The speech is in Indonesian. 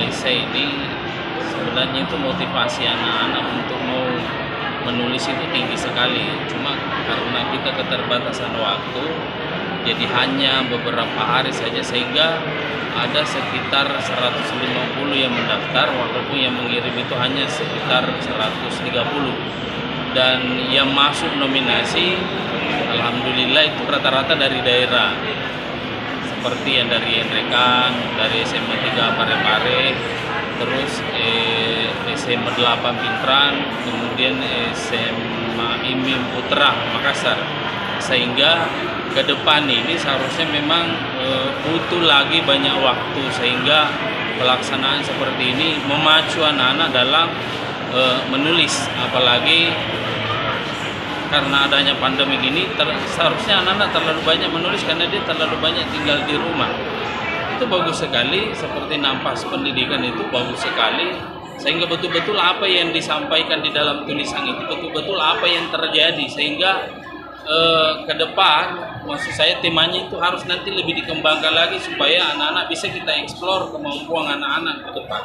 esai ini sebenarnya itu motivasi anak-anak untuk mau menulis itu tinggi sekali. Cuma karena kita keterbatasan waktu, jadi hanya beberapa hari saja sehingga ada sekitar 150 yang mendaftar, walaupun yang mengirim itu hanya sekitar 130. Dan yang masuk nominasi, alhamdulillah itu rata-rata dari daerah. Seperti yang dari Enrekan, dari SMA 3 Parepare, terus SMA 8 Pintran, kemudian SMA IMIM Putra Makassar. Sehingga ke depan ini seharusnya memang butuh lagi banyak waktu, sehingga pelaksanaan seperti ini memacu anak-anak dalam menulis, apalagi karena adanya pandemi ini seharusnya anak-anak terlalu banyak menulis karena dia terlalu banyak tinggal di rumah. Itu bagus sekali, seperti Nampas Pendidikan itu bagus sekali, sehingga betul-betul apa yang disampaikan di dalam tulisan itu betul-betul apa yang terjadi, sehingga ke depan maksud saya temanya itu harus nanti lebih dikembangkan lagi supaya anak-anak bisa kita eksplor kemampuan anak-anak ke depan.